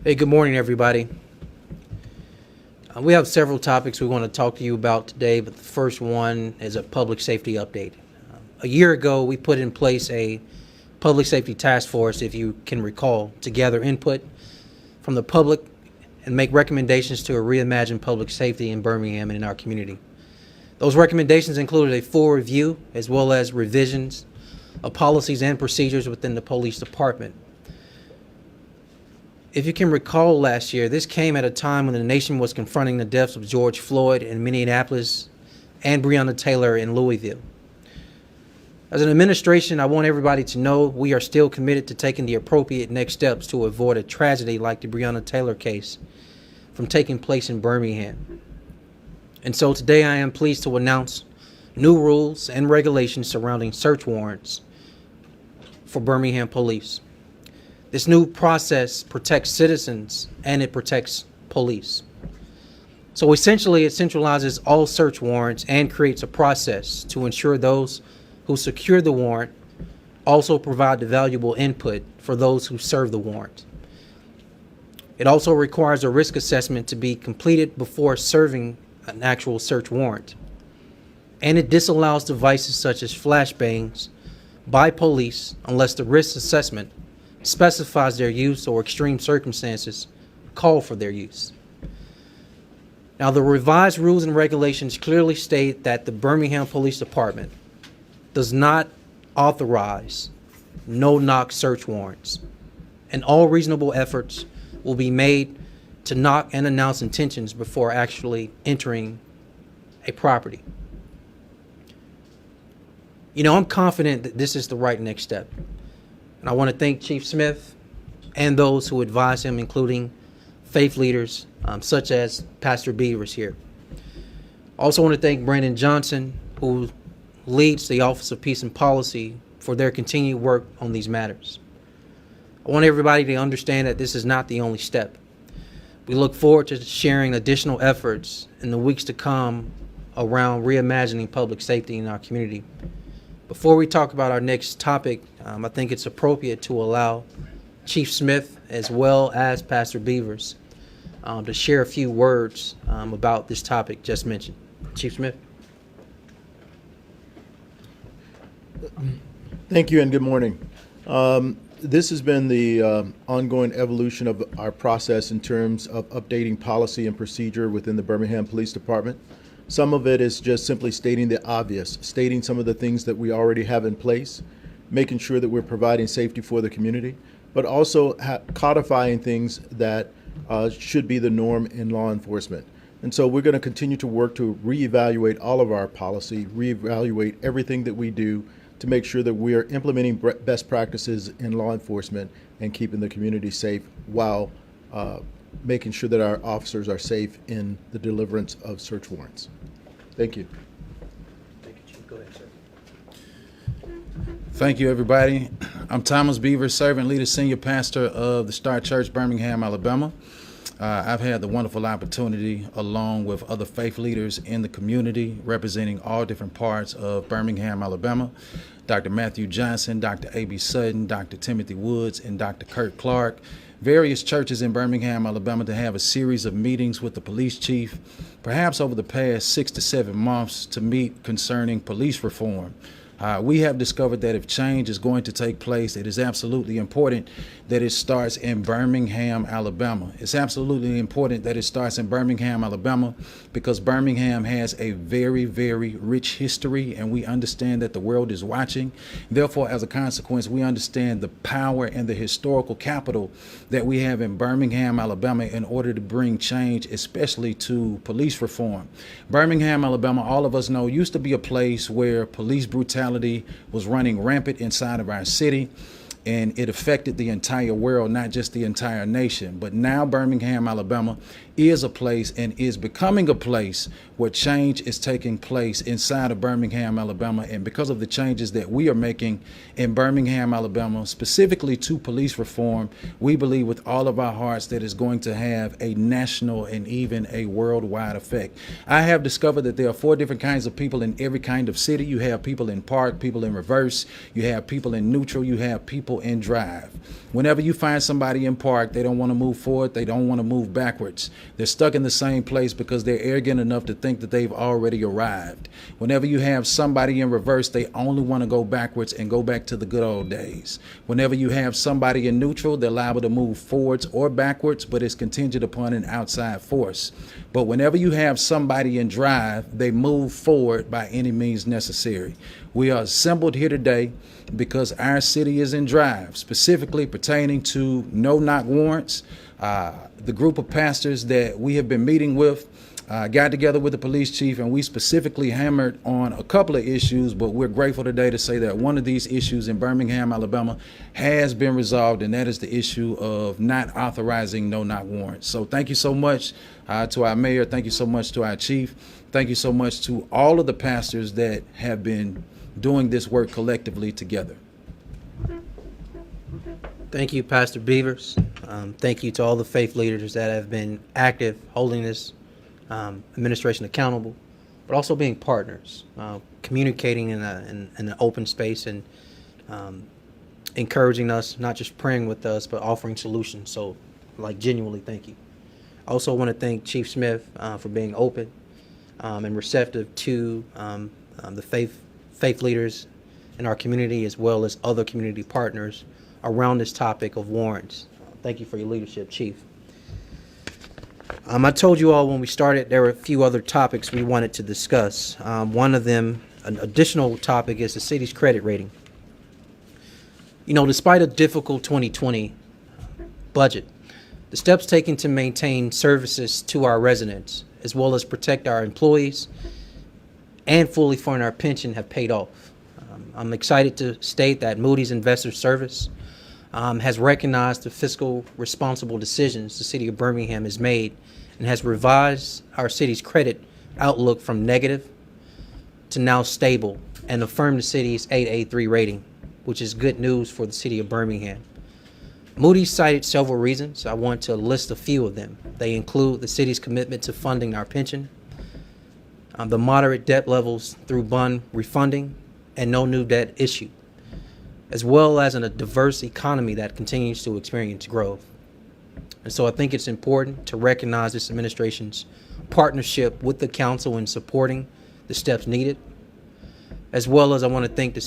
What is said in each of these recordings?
Hey, good morning, everybody. We have several topics we want to talk to you about today, but the first one is a public safety update. A year ago, we put in place a public safety task force, if you can recall, to gather input from the public and make recommendations to a reimagined public safety in Birmingham and in our community. Those recommendations included a full review as well as revisions of policies and procedures within the police department. If you can recall last year, this came at a time when the nation was confronting the deaths of George Floyd in Minneapolis and Breonna Taylor in Louisville. As an administration, I want everybody to know we are still committed to taking the appropriate next steps to avoid a tragedy like the Breonna Taylor case from taking place in Birmingham. And so today I am pleased to announce new rules and regulations surrounding search warrants for Birmingham police. This new process protects citizens and it protects police. So essentially, it centralizes all search warrants and creates a process to ensure those who secure the warrant also provide the valuable input for those who serve the warrant. It also requires a risk assessment to be completed before serving an actual search warrant. And it disallows devices such as flashbangs by police unless the risk assessment specifies their use or extreme circumstances call for their use. Now, the revised rules and regulations clearly state that the Birmingham Police Department does not authorize no-knock search warrants, and all reasonable efforts will be made to knock and announce intentions before actually entering a property. I'm confident that this is the right next step. And I want to thank Chief Smith and those who advise him, including faith leaders such as Pastor Beavers here. I also want to thank Brandon Johnson, who leads the Office of Peace and Policy, for their continued work on these matters. I want everybody to understand that this is not the only step. We look forward to sharing additional efforts in the weeks to come around reimagining public safety in our community. Before we talk about our next topic, I think it's appropriate to allow Chief Smith as well as Pastor Beavers to share a few words about this topic just mentioned. Chief Smith. Thank you and good morning. This has been the ongoing evolution of our process in terms of updating policy and procedure within the Birmingham Police Department. Some of it is just simply stating the obvious, stating some of the things that we already have in place, making sure that we're providing safety for the community, but also codifying things that should be the norm in law enforcement. And so we're going to continue to work to reevaluate all of our policy, reevaluate everything that we do to make sure that we are implementing best practices in law enforcement and keeping the community safe while making sure that our officers are safe in the deliverance of search warrants. Thank you. Thank you, Chief. Go ahead, sir. Thank you, everybody. I'm Thomas Beavers, servant leader, senior pastor of the Star Church, Birmingham, Alabama. I've had the wonderful opportunity, along with other faith leaders in the community, representing all different parts of Birmingham, Alabama, Dr. Matthew Johnson, Dr. A.B. Sutton, Dr. Timothy Woods, and Dr. Kurt Clark, various churches in Birmingham, Alabama, to have a series of meetings with the police chief, perhaps over the past 6 to 7 months, to meet concerning police reform. We have discovered that if change is going to take place, it is absolutely important that it starts in Birmingham, Alabama. It's absolutely important that it starts in Birmingham, Alabama, because Birmingham has a very, very rich history, and we understand that the world is watching. Therefore, as a consequence, we understand the power and the historical capital that we have in Birmingham, Alabama, in order to bring change, especially to police reform. Birmingham, Alabama, all of us know, used to be a place where police brutality was running rampant inside of our city, and it affected the entire world, not just the entire nation. But now Birmingham, Alabama is a place and is becoming a place where change is taking place inside of Birmingham, Alabama. And because of the changes that we are making in Birmingham, Alabama, specifically to police reform, we believe with all of our hearts that it's going to have a national and even a worldwide effect. I have discovered that there are 4 different kinds of people in every kind of city. You have people in park, people in reverse, you have people in neutral, you have people in drive. Whenever you find somebody in park, they don't want to move forward, they don't want to move backwards. They're stuck in the same place because they're arrogant enough to think that they've already arrived. Whenever you have somebody in reverse, they only want to go backwards and go back to the good old days. Whenever you have somebody in neutral, they're liable to move forwards or backwards, but it's contingent upon an outside force. But whenever you have somebody in drive, they move forward by any means necessary. We are assembled here today because our city is in drive, specifically pertaining to no-knock warrants. The group of pastors that we have been meeting with got together with the police chief, and we specifically hammered on a couple of issues, but we're grateful today to say that one of these issues in Birmingham, Alabama has been resolved, and that is the issue of not authorizing no-knock warrants. So thank you so much to our mayor. Thank you so much to our chief. Thank you so much to all of the pastors that have been doing this work collectively together. Thank you, Pastor Beavers. Thank you to all the faith leaders that have been active, holding this administration accountable, but also being partners, communicating in an open space, and encouraging us, not just praying with us, but offering solutions. So, genuinely, thank you. I also want to thank Chief Smith for being open and receptive to the faith leaders in our community, as well as other community partners around this topic of warrants. Thank you for your leadership, Chief. I told you all when we started there were a few other topics we wanted to discuss. One of them, an additional topic, is the city's credit rating. Despite a difficult 2020 budget, the steps taken to maintain services to our residents, as well as protect our employees and fully fund our pension, have paid off. I'm excited to state that Moody's Investor Service has recognized the fiscal responsible decisions the city of Birmingham has made and has revised our city's credit outlook from negative to now stable and affirmed the city's 8A3 rating, which is good news for the city of Birmingham. Moody's cited several reasons. I want to list a few of them. They include the city's commitment to funding our pension, the moderate debt levels through bond refunding, and no new debt issued, as well as in a diverse economy that continues to experience growth. And so I think it's important to recognize this administration's partnership with the council in supporting the steps needed, as well as I want to thank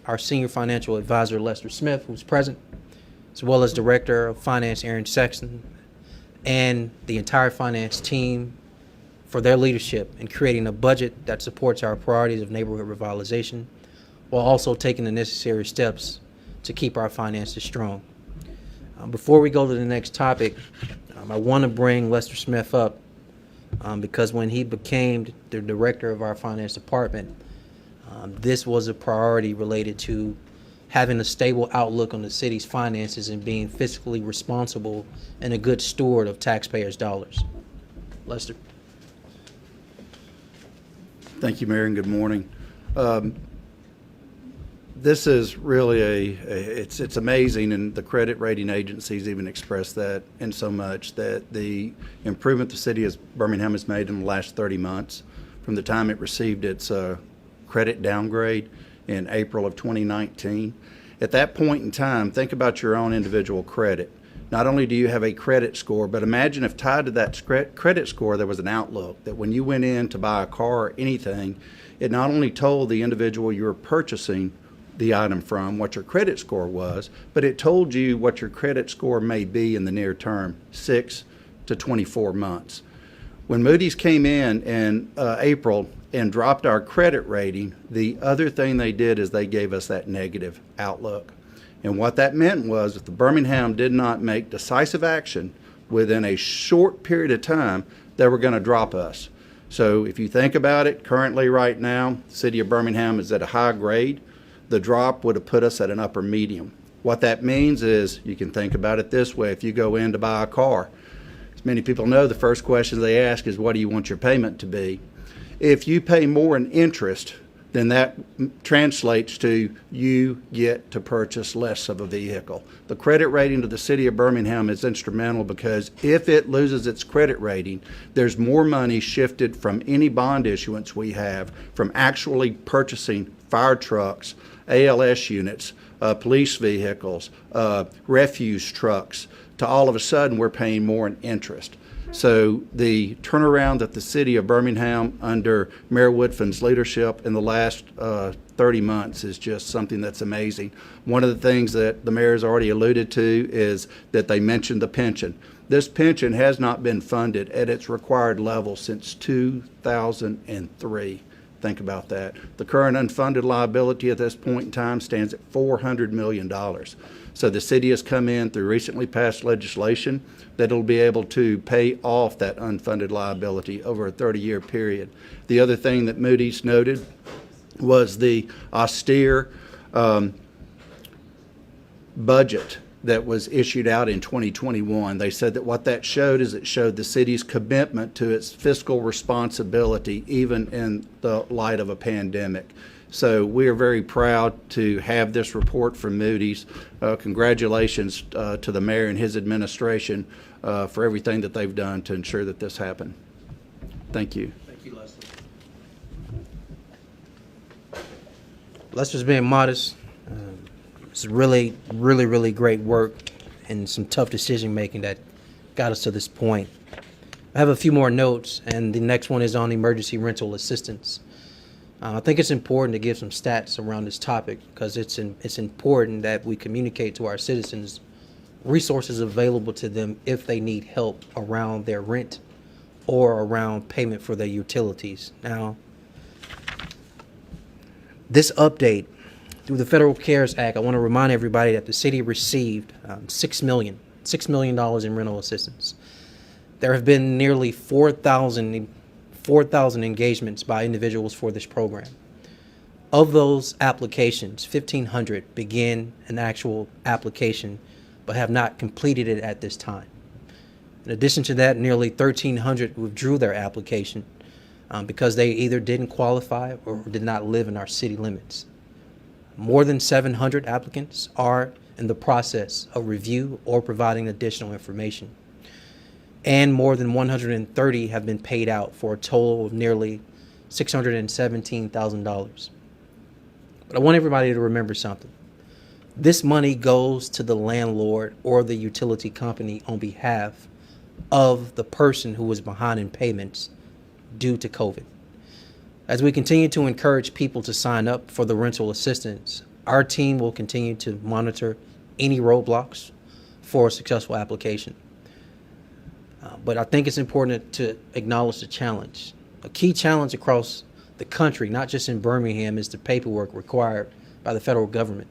our senior financial advisor, Lester Smith, who's present, as well as Director of Finance, Aaron Sexton, and the entire finance team for their leadership in creating a budget that supports our priorities of neighborhood revitalization, while also taking the necessary steps to keep our finances strong. Before we go to the next topic, I want to bring Lester Smith up because when he became the director of our finance department, this was a priority related to having a stable outlook on the city's finances and being fiscally responsible and a good steward of taxpayers' dollars. Lester. Thank you, Mayor, and good morning. This is really it's amazing, and the credit rating agencies even expressed that in so much that the improvement the city of Birmingham has made in the last 30 months from the time it received its credit downgrade in April of 2019. At that point in time, think about your own individual credit. Not only do you have a credit score, but imagine if tied to that credit score there was an outlook that when you went in to buy a car or anything, it not only told the individual you were purchasing the item from what your credit score was, but it told you what your credit score may be in the near term, 6 to 24 months. When Moody's came in April and dropped our credit rating, the other thing they did is they gave us that negative outlook. And what that meant was if the Birmingham did not make decisive action within a short period of time, they were going to drop us. So if you think about it, currently right now, the city of Birmingham is at a high grade. The drop would have put us at an upper medium. What that means is, you can think about it this way: if you go in to buy a car, many people know, the first question they ask is, what do you want your payment to be? If you pay more in interest, then that translates to you get to purchase less of a vehicle. The credit rating of the city of Birmingham is instrumental because if it loses its credit rating, there's more money shifted from any bond issuance we have from actually purchasing fire trucks, ALS units, police vehicles, refuse trucks, to all of a sudden we're paying more in interest. So the turnaround that the city of Birmingham under Mayor Woodfin's leadership in the last 30 months is just something that's amazing. One of the things that the mayor's already alluded to is that they mentioned the pension. This pension has not been funded at its required level since 2003. Think about that. The current unfunded liability at this point in time stands at $400 million. So the city has come in through recently passed legislation that it'll be able to pay off that unfunded liability over a 30-year period. The other thing that Moody's noted was the austere budget that was issued out in 2021. They said that what that showed is it showed the city's commitment to its fiscal responsibility even in the light of a pandemic. So we are very proud to have this report from Moody's. Congratulations to the mayor and his administration for everything that they've done to ensure that this happened. Thank you. Thank you, Leslie. Lester's being modest. It's really, really, really great work and some tough decision making that got us to this point. I have a few more notes, and the next one is on emergency rental assistance. I think it's important to give some stats around this topic because it's important that we communicate to our citizens resources available to them if they need help around their rent or around payment for their utilities. Now, this update through the Federal CARES Act, I want to remind everybody that the city received $6 million in rental assistance. There have been nearly 4,000 engagements by individuals for this program. Of those applications, 1,500 began an actual application but have not completed it at this time. In addition to that, nearly 1,300 withdrew their application because they either didn't qualify or did not live in our city limits. More than 700 applicants are in the process of review or providing additional information. And more than 130 have been paid out for a total of nearly $617,000. But I want everybody to remember something. This money goes to the landlord or the utility company on behalf of the person who was behind in payments due to COVID. As we continue to encourage people to sign up for the rental assistance, our team will continue to monitor any roadblocks for a successful application. But I think it's important to acknowledge the challenge. A key challenge across the country, not just in Birmingham, is the paperwork required by the federal government.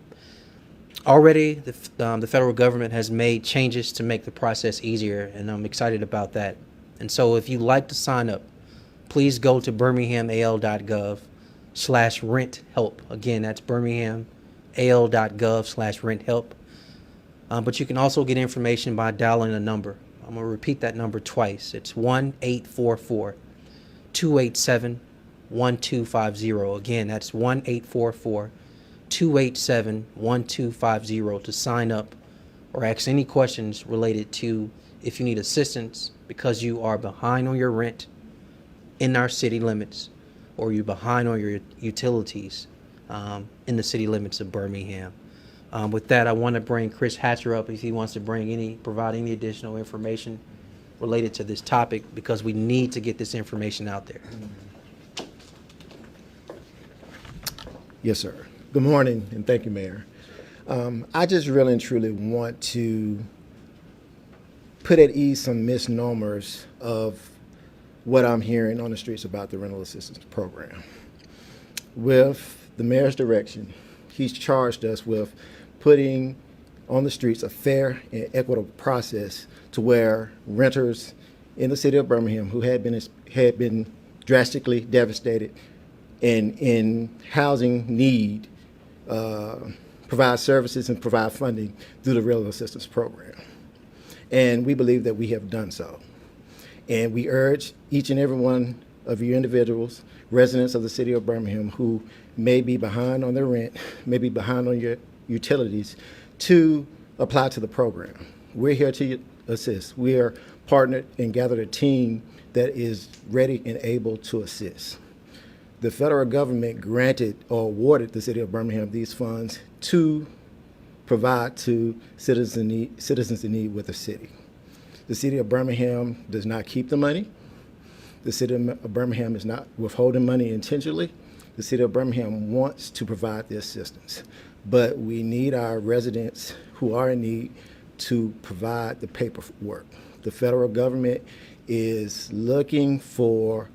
Already, the federal government has made changes to make the process easier, and I'm excited about that. And so if you'd like to sign up, please go to birminghamal.gov/rent-help. Again, that's birminghamal.gov/rent-help. But you can also get information by dialing a number. I'm going to repeat that number twice. It's 1-844-287-1250. Again, that's 1-844-287-1250 to sign up or ask any questions related to if you need assistance because you are behind on your rent in our city limits or you're behind on your utilities in the city limits of Birmingham. With that, I want to bring Chris Hatcher up if he wants to provide any additional information related to this topic because we need to get this information out there. Yes, sir. Good morning, and thank you, Mayor. I just really and truly want to put at ease some misnomers of what I'm hearing on the streets about the rental assistance program. With the mayor's direction, he's charged us with putting on the streets a fair and equitable process to where renters in the city of Birmingham who had been drastically devastated and in housing need provide services and provide funding through the rental assistance program. And we believe that we have done so. And we urge each and every one of you individuals, residents of the city of Birmingham, who may be behind on their rent, may be behind on your utilities, to apply to the program. We're here to assist. We are partnered and gathered a team that is ready and able to assist. The federal government granted or awarded the city of Birmingham these funds to provide to citizens in need with the city. The city of Birmingham does not keep the money. The city of Birmingham is not withholding money intentionally. The city of Birmingham wants to provide the assistance, but we need our residents who are in need to provide the paperwork. The federal government is looking for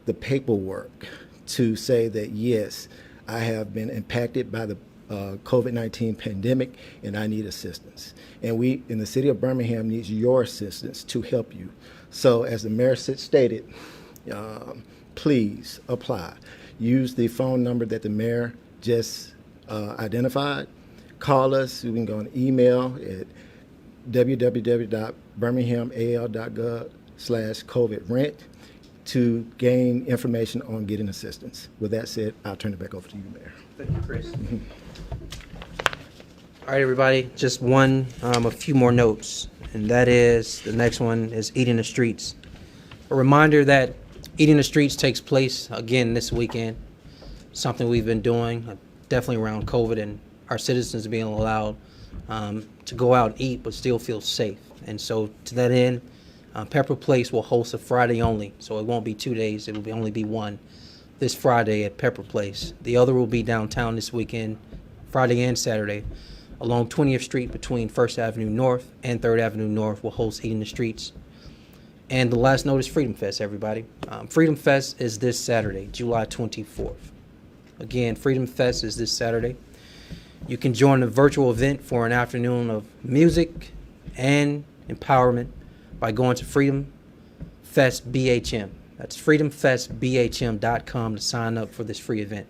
the paperwork to say that, yes, I have been impacted by the COVID-19 pandemic and I need assistance. And we in the city of Birmingham needs your assistance to help you. So as the mayor stated, please apply. Use the phone number that the mayor just identified. Call us. You can go on email at www.birminghamal.gov/COVID-rent to gain information on getting assistance. With that said, I'll turn it back over to you, Mayor. Thank you, Chris. All right, everybody, just a few more notes, and that is, the next one is Eating the Streets. A reminder that Eating the Streets takes place again this weekend, something we've been doing definitely around COVID and our citizens being allowed to go out and eat but still feel safe. And so to that end, Pepper Place will host a Friday only, so it won't be 2 days, it will only be one this Friday at Pepper Place. The other will be downtown this weekend, Friday and Saturday, along 20th Street between 1st Avenue North and 3rd Avenue North will host Eating the Streets. And the last note is Freedom Fest, everybody. Freedom Fest is this Saturday, July 24th. Again, Freedom Fest is this Saturday. You can join the virtual event for an afternoon of music and empowerment by going to Freedom Fest BHM. That's freedomfestbhm.com to sign up for this free event.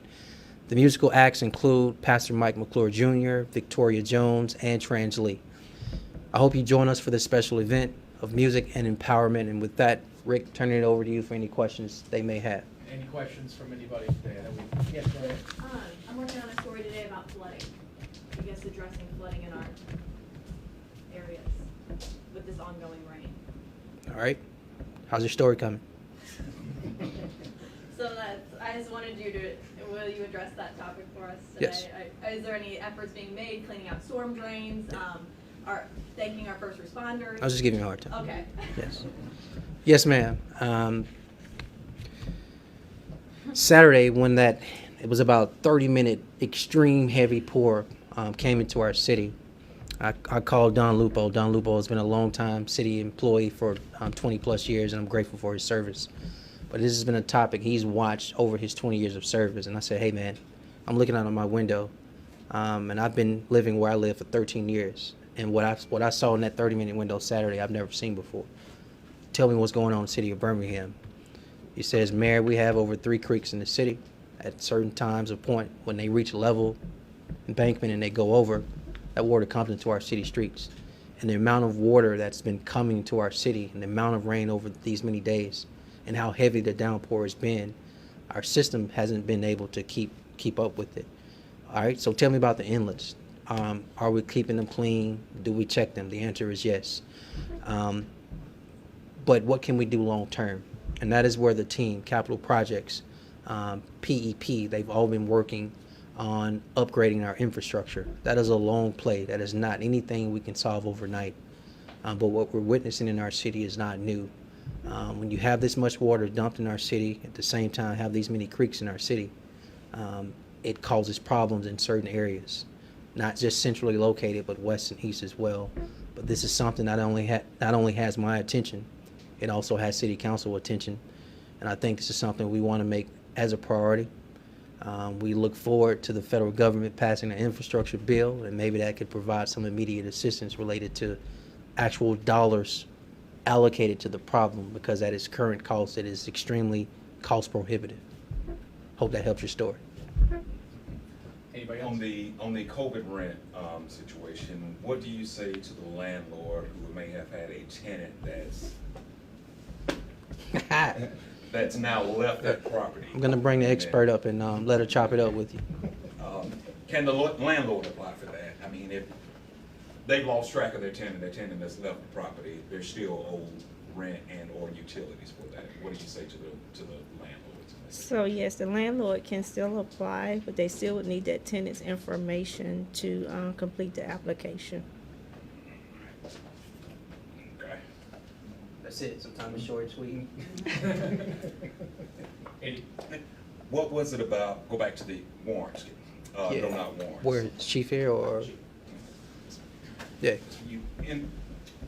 The musical acts include Pastor Mike McClure Jr., Victoria Jones, and Trans Lee. I hope you join us for this special event of music and empowerment. And with that, Rick, turning it over to you for any questions they may have. Any questions from anybody today? Yes, go ahead. I'm working on a story today about flooding. I guess addressing flooding in our areas with this ongoing rain. All right. How's your story coming? So I just wanted you to, will you address that topic for us today? Yes. Is there any efforts being made cleaning out storm drains, thanking our first responders? I was just giving you a hard time. Okay. Yes. Yes, ma'am. Saturday, when it was about 30-minute extreme heavy pour came into our city, I called Don Lupo. Don Lupo has been a long-time city employee for 20-plus years, and I'm grateful for his service. But this has been a topic he's watched over his 20 years of service. And I said, hey, man, I'm looking out of my window, and I've been living where I live for 13 years. And what I saw in that 30-minute window Saturday, I've never seen before. Tell me what's going on in the city of Birmingham. He says, Mayor, we have over 3 creeks in the city. At certain times of point, when they reach a level embankment and they go over, that water comes into our city streets. And the amount of water that's been coming to our city and the amount of rain over these many days and how heavy the downpour has been, our system hasn't been able to keep up with it. All right, so tell me about the inlets. Are we keeping them clean? Do we check them? The answer is yes. But what can we do long term? And that is where the team, Capital Projects, PEP, they've all been working on upgrading our infrastructure. That is a long play. That is not anything we can solve overnight. But what we're witnessing in our city is not new. When you have this much water dumped in our city, at the same time have these many creeks in our city, it causes problems in certain areas. Not just centrally located, but west and east as well. But this is something that not only has my attention, it also has city council attention. And I think this is something we want to make as a priority. We look forward to the federal government passing an infrastructure bill, and maybe that could provide some immediate assistance related to actual dollars allocated to the problem, because at its current cost, it is extremely cost prohibitive. Hope that helps your story. Anybody else? On the COVID rent situation, what do you say to the landlord who may have had a tenant that's that's now left that property. I'm gonna bring the expert up and let her chop it up with you. Can the landlord apply for that? I mean, if they've lost track of their tenant has left the property, they're still owed rent and or utilities for that. What do you say to the landlords? So yes, the landlord can still apply, but they still would need that tenant's information to complete the application. Okay. That's it. Sometimes it's short and sweet. What was it about, go back to the warrants, no, not warrants. Where, chief here or? Yeah.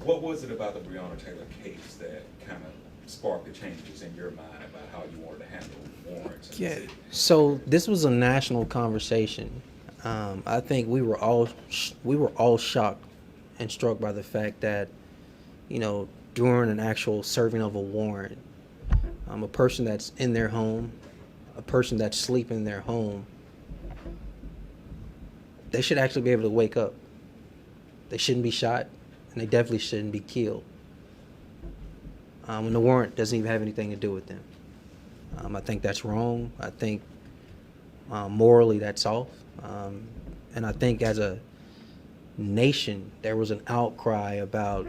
What was it about the Breonna Taylor case that kind of sparked the changes in your mind about how you wanted to handle warrants? in the Yeah. city? So this was a national conversation. I think we were all shocked and struck by the fact that, you know, during an actual serving of a warrant, a person that's in their home, a person that's sleeping in their home, they should actually be able to wake up. They shouldn't be shot, and they definitely shouldn't be killed. When the warrant doesn't even have anything to do with them. I think that's wrong. I think morally that's off. And I think as a nation, there was an outcry about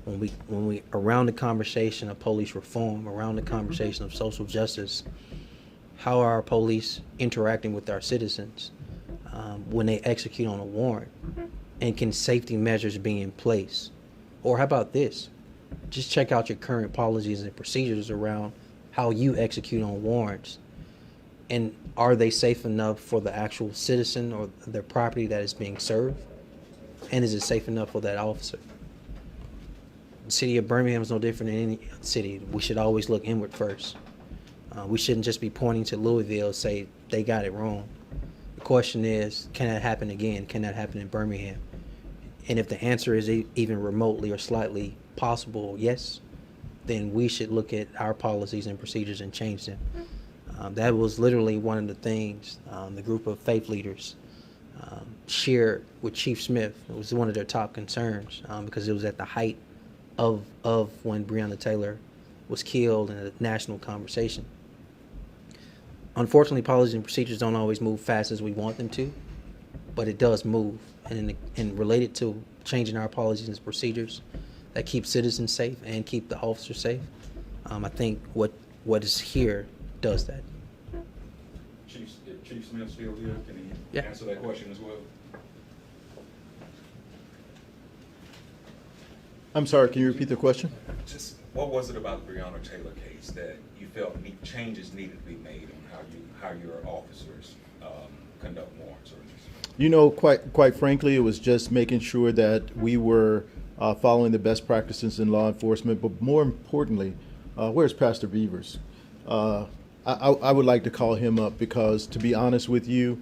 when we around the conversation of police reform, around the conversation of social justice, how are our police interacting with our citizens when they execute on a warrant? And can safety measures be in place? Or how about this? Just check out your current policies and procedures around how you execute on warrants. And are they safe enough for the actual citizen or their property that is being served? And is it safe enough for that officer? The city of Birmingham is no different than any city. We should always look inward first. We shouldn't just be pointing to Louisville and say they got it wrong. The question is, can that happen again? Can that happen in Birmingham? And if the answer is even remotely or slightly possible, yes, then we should look at our policies and procedures and change them. That was literally one of the things the group of faith leaders shared with Chief Smith. It was one of their top concerns because it was at the height of when Breonna Taylor was killed in a national conversation. Unfortunately, policies and procedures don't always move fast as we want them to, but it does move. And related to changing our policies and procedures that keep citizens safe and keep the officers safe, I think what is here does that. Chief Smith still here? Can he Yeah. answer that question as well? I'm sorry, can you repeat the question? Just what was it about the Breonna Taylor case that you felt changes needed to be made on how your officers conduct warrants? Or You know, quite frankly, it was just making sure that we were following the best practices in law enforcement. But more importantly, where's Pastor Beavers? I would like to call him up because, to be honest with you,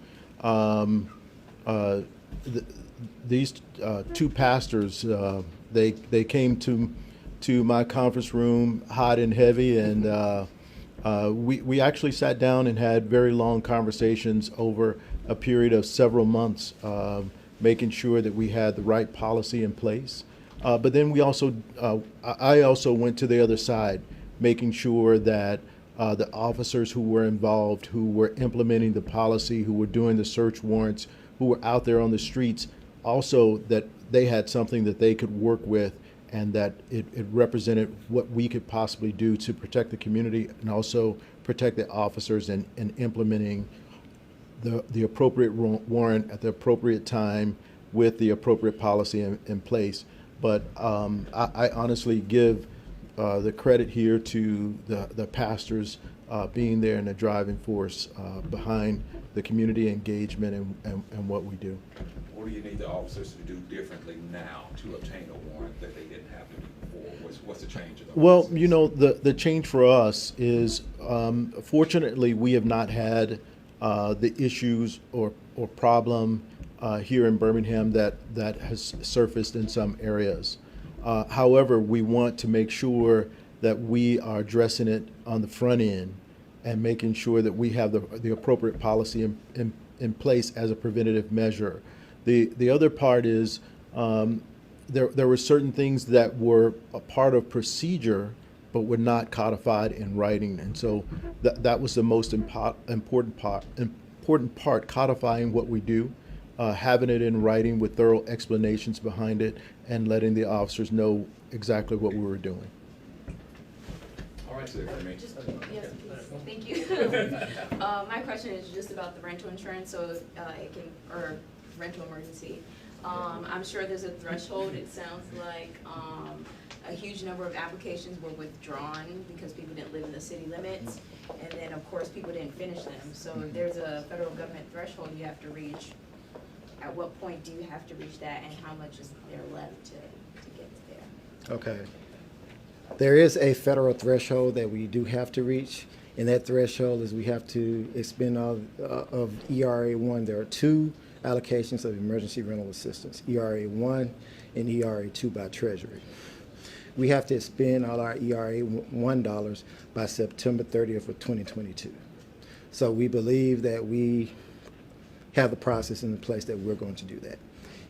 these two pastors, they came to my conference room hot and heavy, and we actually sat down and had very long conversations over a period of several months, making sure that we had the right policy in place. But then I also went to the other side, making sure that the officers who were involved, who were implementing the policy, who were doing the search warrants, who were out there on the streets, also that they had something that they could work with, and that it represented what we could possibly do to protect the community and also protect the officers in implementing the appropriate warrant at the appropriate time with the appropriate policy in place. But I honestly give the credit here to the pastors being there and the driving force behind the community engagement and what we do. what do you need the officers to do differently now to obtain a warrant that they didn't have to do before? What's the change? Well, you know, the change for us is, fortunately, we have not had the issues or problem here in Birmingham that has surfaced in some areas. However, we want to make sure that we are addressing it on the front end and making sure that we have the appropriate policy in place as a preventative measure. The other part is there were certain things that were a part of procedure but were not codified in writing. And so that was the most important part, codifying what we do, having it in writing with thorough explanations behind it, and letting the officers know exactly what we were doing. All right. That's it for me. Just, yes, please. Thank you. My question is just about the rental insurance, so it can, or rental emergency. I'm sure there's a threshold. It sounds like a huge number of applications were withdrawn because people didn't live in the city limits. And then, of course, people didn't finish them. So if there's a federal government threshold you have to reach, at what point do you have to reach that, and how much is there left to get there? Okay. There is a federal threshold that we do have to reach, and that threshold is we have to expend all of ERA 1. There are two allocations of emergency rental assistance, ERA 1 and ERA 2 by Treasury. We have to expend all our ERA 1 dollars by September 30th of 2022. So we believe that we have the process in place that we're going to do that.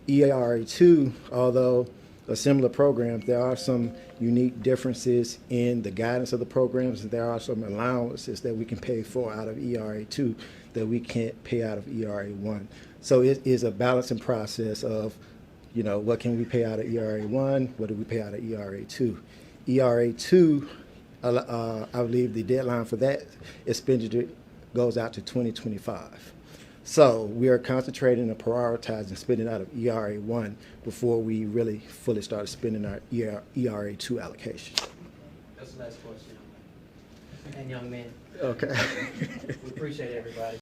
ERA 2, although a similar program, there are some unique differences in the guidance of the programs. There are some allowances that we can pay for out of ERA 2 that we can't pay out of ERA 1. So it is a balancing process of, you know, what can we pay out of ERA 1? What do we pay out of ERA 2? ERA 2, I believe the deadline for that expenditure goes out to 2025. So we are concentrating and prioritizing spending out of ERA 1 before we really fully start spending our ERA 2 allocation. That's the last question, young man. And young man. Okay. We appreciate everybody.